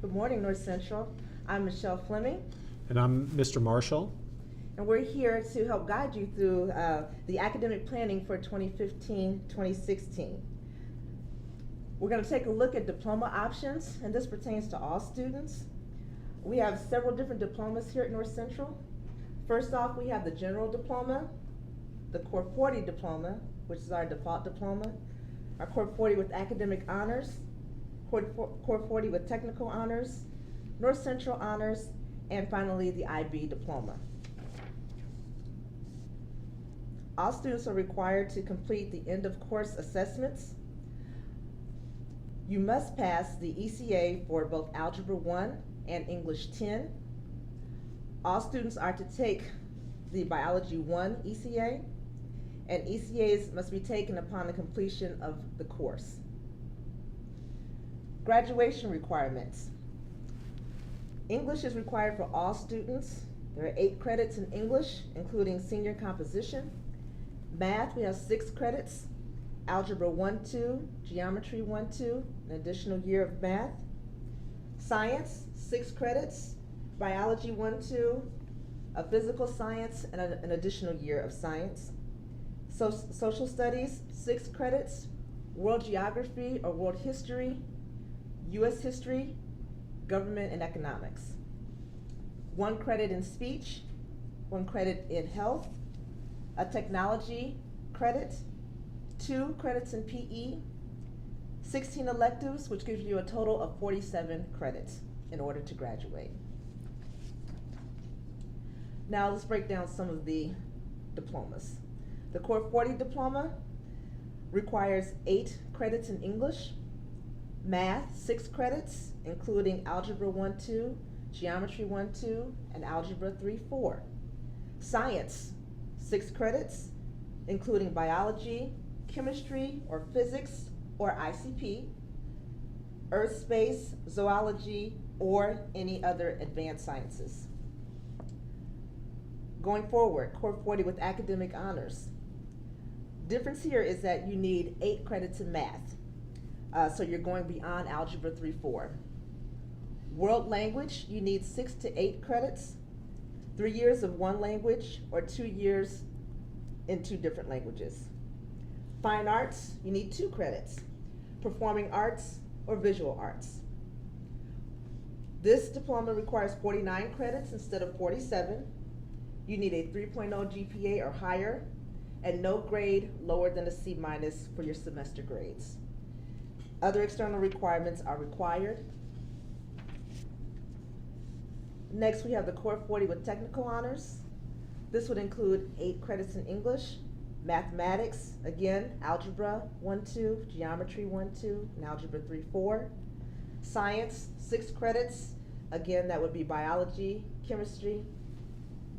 Good morning, North Central. I'm Michelle Fleming, And I'm Mr. Marshall. and we're here to help guide you through the academic planning for 2015-2016. We're going to take a look at diploma options, and this pertains to all students. We have several different diplomas here at North Central. First off, we have the General Diploma, the Core 40 Diploma, which is our default diploma, our Core 40 with Academic Honors, Core 40 with Technical Honors, North Central Honors, and finally the IB Diploma. All students are required to complete the end of course assessments. You must pass the ECA for both Algebra 1 and English 10. All students are to take the Biology 1 ECA, and ECAs must be taken upon the completion of the course. Graduation requirements. English is required for all students. There are 8 credits in English, including senior composition. Math, we have 6 credits. Algebra 1-2, Geometry 1-2, an additional year of math. Science, 6 credits. Biology 1-2, a physical science, and an additional year of science. Social studies, 6 credits. World geography or world history, U.S. history, government and economics. 1 credit in speech, 1 credit in health, a technology credit, 2 credits in PE, 16 electives, which gives you a total of 47 credits in order to graduate. Now let's break down some of the diplomas. The Core 40 Diploma requires 8 credits in English, Math, 6 credits, including Algebra 1-2, Geometry 1-2, and Algebra 3-4. Science, 6 credits, including Biology, Chemistry or Physics or ICP, Earth, Space, Zoology, or any other advanced sciences. Going forward, Core 40 with Academic Honors. Difference here is that you need 8 credits in math. So you're going beyond Algebra 3-4. World language, you need 6 to 8 credits, 3 years of one language or 2 years in 2 different languages. Fine arts, you need 2 credits, performing arts or visual arts. This diploma requires 49 credits instead of 47. You need a 3.0 GPA or higher and no grade lower than a C- for your semester grades. Other external requirements are required. Next, we have the Core 40 with Technical Honors. This would include 8 credits in English, Mathematics, again, Algebra 1-2, Geometry 1-2, and Algebra 3-4. Science, 6 credits, again, that would be Biology, Chemistry,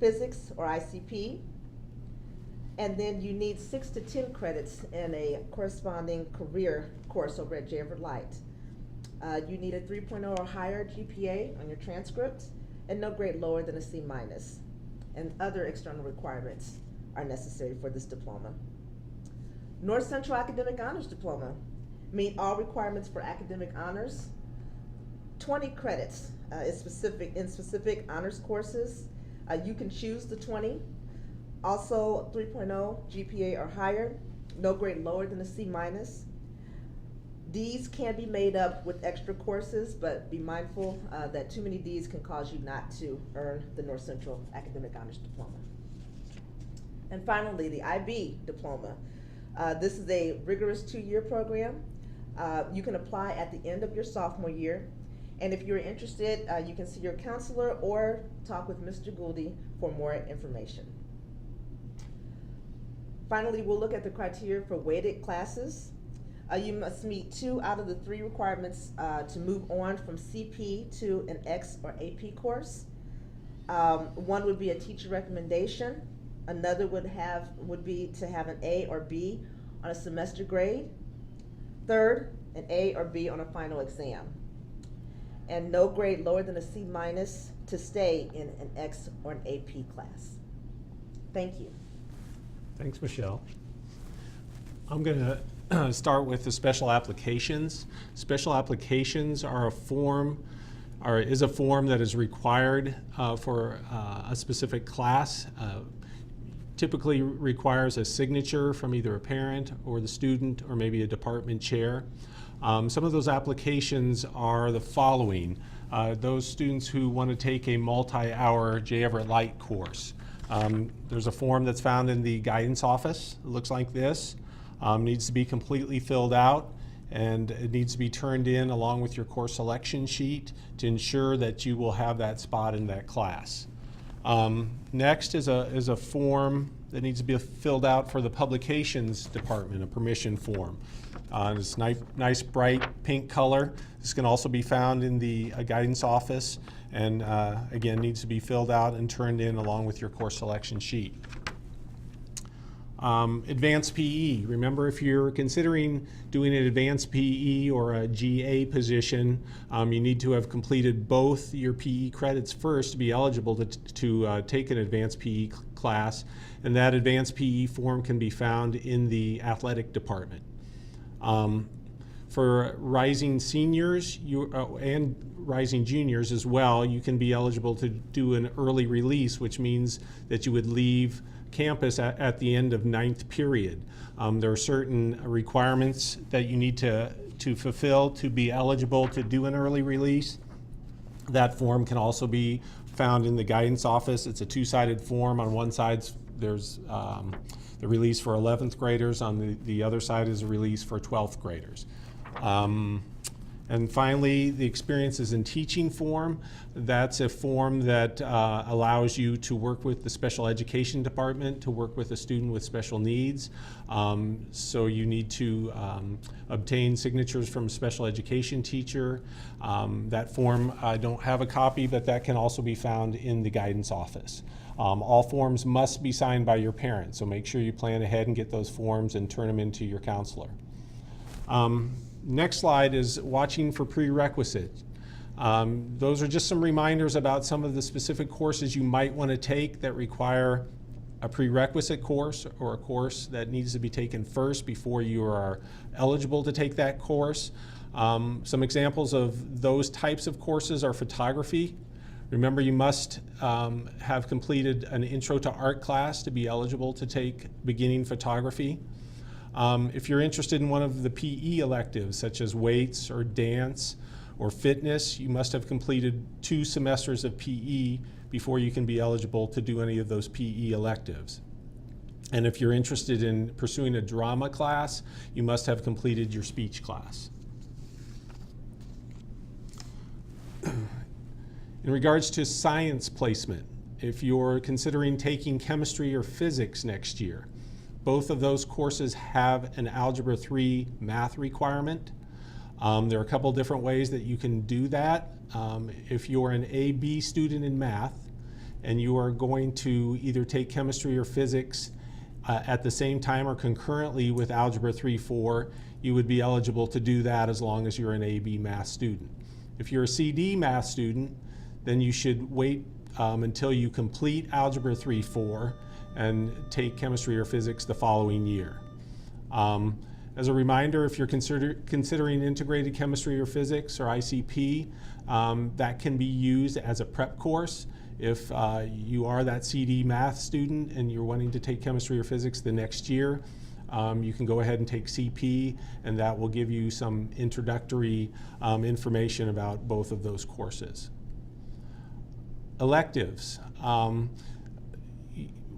Physics, or ICP. And then you need 6 to 10 credits in a corresponding career course over at J. Everett Light. You need a 3.0 or higher GPA on your transcript and no grade lower than a C-. And other external requirements are necessary for this diploma. North Central Academic Honors Diploma. Meet all requirements for academic honors. 20 credits in specific honors courses. You can choose the 20. Also 3.0 GPA or higher, no grade lower than a C-. Ds can be made up with extra courses, but be mindful that too many Ds can cause you not to earn the North Central Academic Honors Diploma. And finally, the IB Diploma. This is a rigorous 2-year program. You can apply at the end of your sophomore year. And if you're interested, you can see your counselor or talk with Mr. Gouldy for more information. Finally, we'll look at the criteria for weighted classes. You must meet 2 out of the 3 requirements to move on from CP to an X or AP course. One would be a teacher recommendation. Another would be to have an A or B on a semester grade. Third, an A or B on a final exam. And no grade lower than a C- to stay in an X or an AP class. Thank you. Thanks, Michelle. I'm going to start with the special applications. Special applications are a form is a form that is required for a specific class. Typically requires a signature from either a parent or the student or maybe a department chair. Some of those applications are the following. Those students who want to take a multi-hour J. Everett Light course. There's a form that's found in the guidance office. It looks like this. Needs to be completely filled out, and it needs to be turned in along with your course selection sheet to ensure that you will have that spot in that class. Next is a form that needs to be filled out for the publications department, a permission form. It's nice bright pink color. This can also be found in the guidance office, and again needs to be filled out and turned in along with your course selection sheet. Advanced PE. Remember, if you're considering doing an advanced PE or a GA position, you need to have completed both your PE credits first to be eligible to take an advanced PE class, and that advanced PE form can be found in the athletic department. For rising seniors and rising juniors as well, you can be eligible to do an early release, which means that you would leave campus at the end of 9th period. There are certain requirements that you need to fulfill to be eligible to do an early release. That form can also be found in the guidance office. It's a two-sided form. On one side there's the release for 11th graders. On the other side is a release for 12th graders. And finally, the experiences in teaching form. That's a form that allows you to work with the special education department, to work with a student with special needs. So you need to obtain signatures from a special education teacher. That form, I don't have a copy, but that can also be found in the guidance office. All forms must be signed by your parents, so make sure you plan ahead and get those forms and turn them into your counselor. Next slide is watching for prerequisites. Those are just some reminders about some of the specific courses you might want to take that require a prerequisite course or a course that needs to be taken first before you are eligible to take that course. Some examples of those types of courses are photography. Remember, you must have completed an Intro to Art class to be eligible to take beginning photography. If you're interested in one of the PE electives, such as weights or dance or fitness, you must have completed 2 semesters of PE before you can be eligible to do any of those PE electives. And if you're interested in pursuing a drama class, you must have completed your speech class. In regards to science placement, if you're considering taking chemistry or physics next year, both of those courses have an Algebra 3 math requirement. There are a couple different ways that you can do that. If you're an AB student in math and you are going to either take chemistry or physics at the same time or concurrently with Algebra 3-4, you would be eligible to do that as long as you're an AB math student. If you're a CD math student, then you should wait until you complete Algebra 3-4 and take chemistry or physics the following year. As a reminder, if you're considering integrated chemistry or physics or ICP, that can be used as a prep course. If you are that CD math student and you're wanting to take chemistry or physics the next year, you can go ahead and take CP, and that will give you some introductory information about both of those courses. Electives.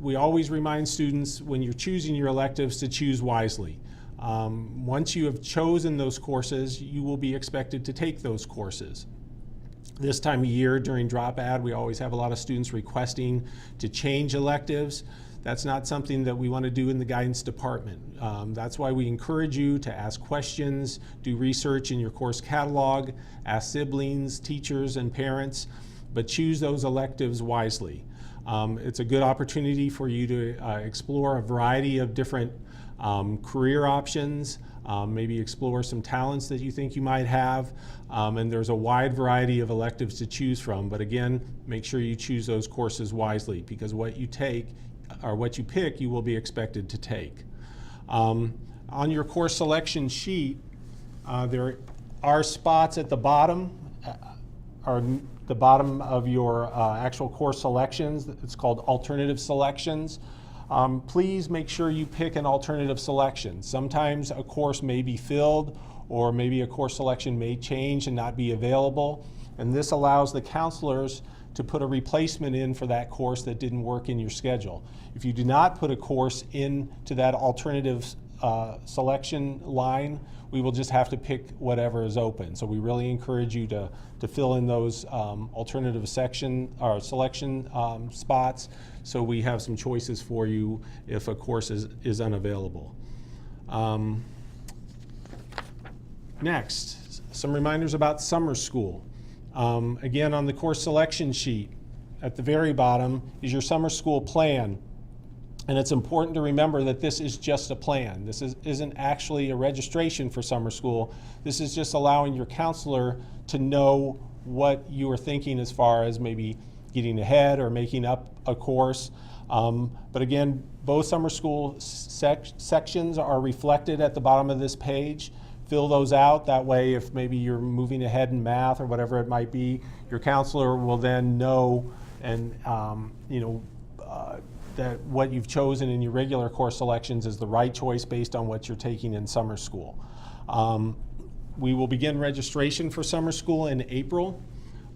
We always remind students when you're choosing your electives to choose wisely. Once you have chosen those courses, you will be expected to take those courses. This time of year during drop ad, we always have a lot of students requesting to change electives. That's not something that we want to do in the guidance department. That's why we encourage you to ask questions, do research in your course catalog, ask siblings, teachers, and parents, but choose those electives wisely. It's a good opportunity for you to explore a variety of different career options, maybe explore some talents that you think you might have, and there's a wide variety of electives to choose from. But again, make sure you choose those courses wisely, because what you take or what you pick, you will be expected to take. On your course selection sheet, there are spots at the bottom the bottom of your actual course selections. It's called alternative selections. Please make sure you pick an alternative selection. Sometimes a course may be filled, or maybe a course selection may change and not be available. And this allows the counselors to put a replacement in for that course that didn't work in your schedule. If you do not put a course into that alternative selection line, we will just have to pick whatever is open. So we really encourage you to fill in those alternative selection spots, so we have some choices for you if a course is unavailable. Next, some reminders about summer school. Again, on the course selection sheet, at the very bottom is your summer school plan. And it's important to remember that this is just a plan. This isn't actually a registration for summer school. This is just allowing your counselor to know what you are thinking as far as maybe getting ahead or making up a course. But again, both summer school sections are reflected at the bottom of this page. Fill those out. That way, if maybe you're moving ahead in math or whatever it might be, your counselor will then know and that what you've chosen in your regular course selections is the right choice based on what you're taking in summer school. We will begin registration for summer school in April.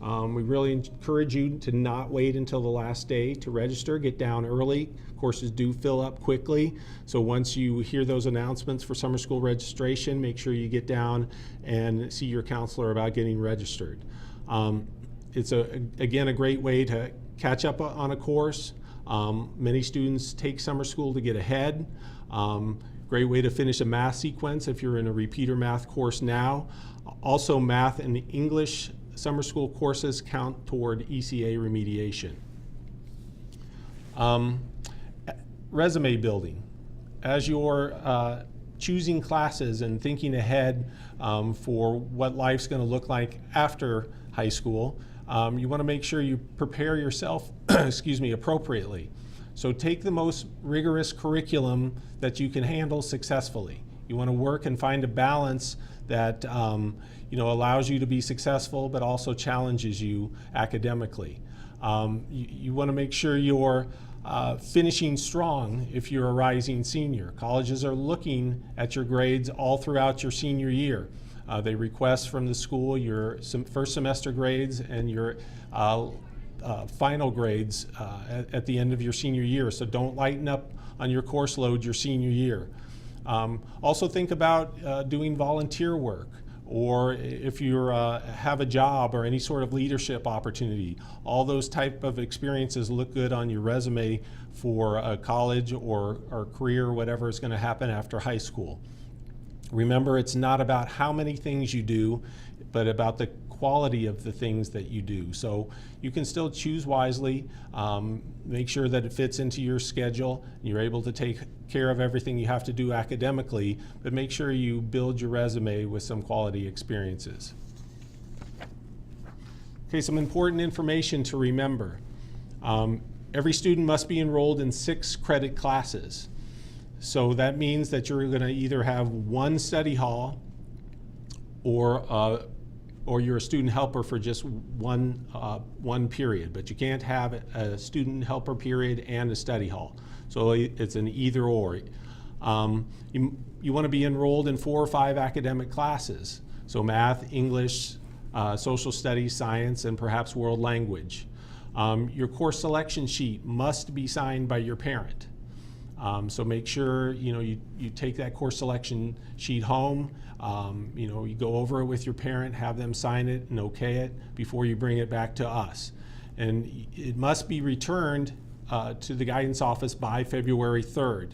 We really encourage you to not wait until the last day to register. Get down early. Courses do fill up quickly. So once you hear those announcements for summer school registration, make sure you get down and see your counselor about getting registered. It's again a great way to catch up on a course. Many students take summer school to get ahead. Great way to finish a math sequence if you're in a repeater math course now. Also, math and English summer school courses count toward ECA remediation. Resume building. As you're choosing classes and thinking ahead for what life's going to look like after high school, you want to make sure you prepare yourself appropriately. So take the most rigorous curriculum that you can handle successfully. You want to work and find a balance that allows you to be successful but also challenges you academically. You want to make sure you're finishing strong if you're a rising senior. Colleges are looking at your grades all throughout your senior year. They request from the school your first semester grades and your final grades at the end of your senior year. So don't lighten up on your course load your senior year. Also think about doing volunteer work, or if you have a job or any sort of leadership opportunity. All those type of experiences look good on your resume for a college or career, whatever is going to happen after high school. Remember, it's not about how many things you do, but about the quality of the things that you do. So you can still choose wisely, make sure that it fits into your schedule, and you're able to take care of everything you have to do academically, but make sure you build your resume with some quality experiences. Okay, some important information to remember. Every student must be enrolled in 6 credit classes. So that means that you're going to either have one study hall or you're a student helper for just one period, but you can't have a student helper period and a study hall. So it's an either or. You want to be enrolled in 4 or 5 academic classes. So math, English, social studies, science, and perhaps world language. Your course selection sheet must be signed by your parent. So make sure you take that course selection sheet home. You go over it with your parent, have them sign it and okay it before you bring it back to us. And it must be returned to the guidance office by February 3rd.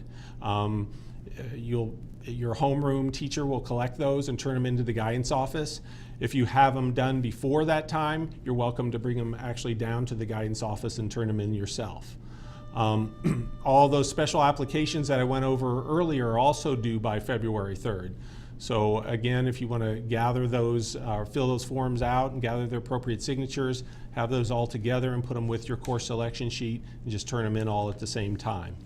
Your homeroom teacher will collect those and turn them into the guidance office. If you have them done before that time, you're welcome to bring them actually down to the guidance office and turn them in yourself. All those special applications that I went over earlier are also due by February 3rd. So again, if you want to gather those, fill those forms out and gather their appropriate signatures, have those all together and put them with your course selection sheet and just turn them in all at the same time.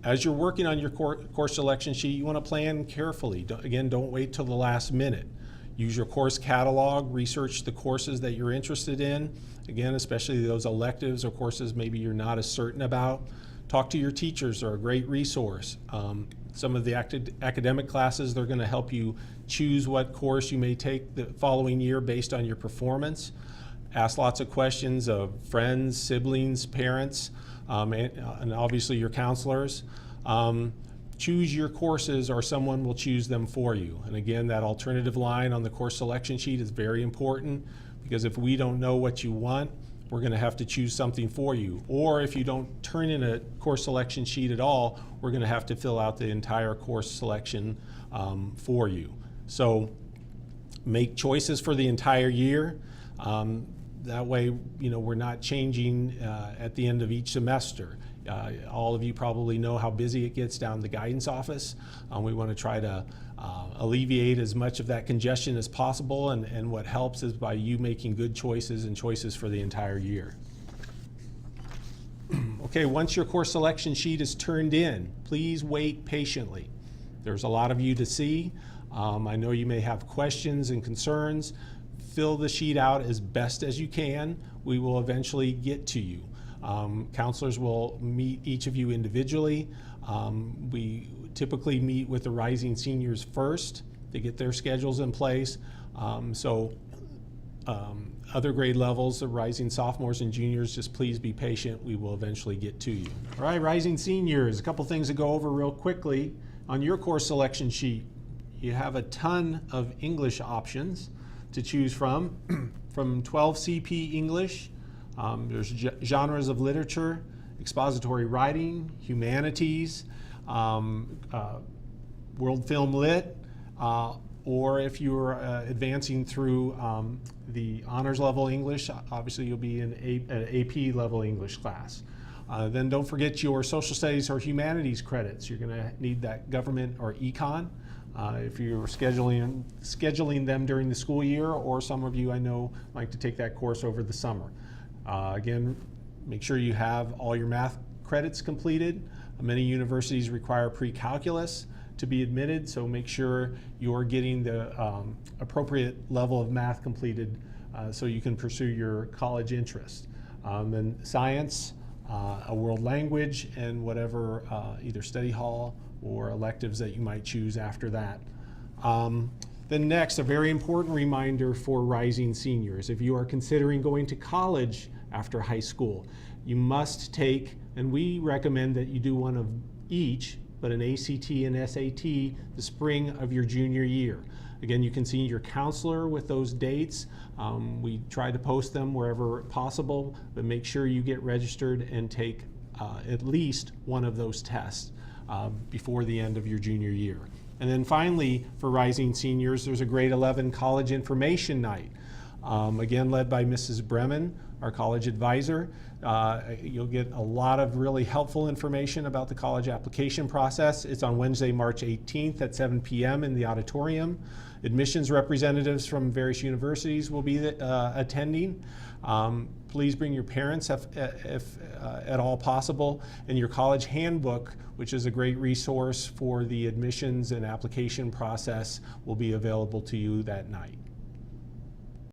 As you're working on your course selection sheet, you want to plan carefully. Again, don't wait till the last minute. Use your course catalog, research the courses that you're interested in. Again, especially those electives or courses maybe you're not as certain about. Talk to your teachers, they're a great resource. Some of the academic classes, they're going to help you choose what course you may take the following year based on your performance. Ask lots of questions of friends, siblings, parents, and obviously your counselors. Choose your courses or someone will choose them for you. And again, that alternative line on the course selection sheet is very important, because if we don't know what you want, we're going to have to choose something for you. Or if you don't turn in a course selection sheet at all, we're going to have to fill out the entire course selection for you. So make choices for the entire year. That way, we're not changing at the end of each semester. All of you probably know how busy it gets down the guidance office. We want to try to alleviate as much of that congestion as possible, and what helps is by you making good choices and choices for the entire year. Okay, once your course selection sheet is turned in, please wait patiently. There's a lot of you to see. I know you may have questions and concerns. Fill the sheet out as best as you can. We will eventually get to you. Counselors will meet each of you individually. We typically meet with the rising seniors first to get their schedules in place. Other grade levels, the rising sophomores and juniors, just please be patient. We will eventually get to you. All right, rising seniors, a couple things to go over real quickly. On your course selection sheet, you have a ton of English options to choose from. From 12 CP English, there's genres of literature, expository writing, humanities, world film lit, or if you're advancing through the honors level English, obviously you'll be in an AP level English class. Then don't forget your social studies or humanities credits. You're going to need that government or econ if you're scheduling them during the school year, or some of you I know like to take that course over the summer. Again, make sure you have all your math credits completed. Many universities require pre-calculus to be admitted, so make sure you're getting the appropriate level of math completed so you can pursue your college interest. Then science, a world language, and whatever either study hall or electives that you might choose after that. Then next, a very important reminder for rising seniors. If you are considering going to college after high school, you must take, and we recommend that you do one of each, but an ACT and SAT the spring of your junior year. Again, you can see your counselor with those dates. We try to post them wherever possible, but make sure you get registered and take at least one of those tests before the end of your junior year. And then finally, for rising seniors, there's a grade 11 college information night. Again, led by Mrs. Bremen, our college advisor. You'll get a lot of really helpful information about the college application process. It's on Wednesday, March 18th at 7 p.m. in the auditorium. Admissions representatives from various universities will be attending. Please bring your parents if at all possible, and your college handbook, which is a great resource for the admissions and application process, will be available to you that night.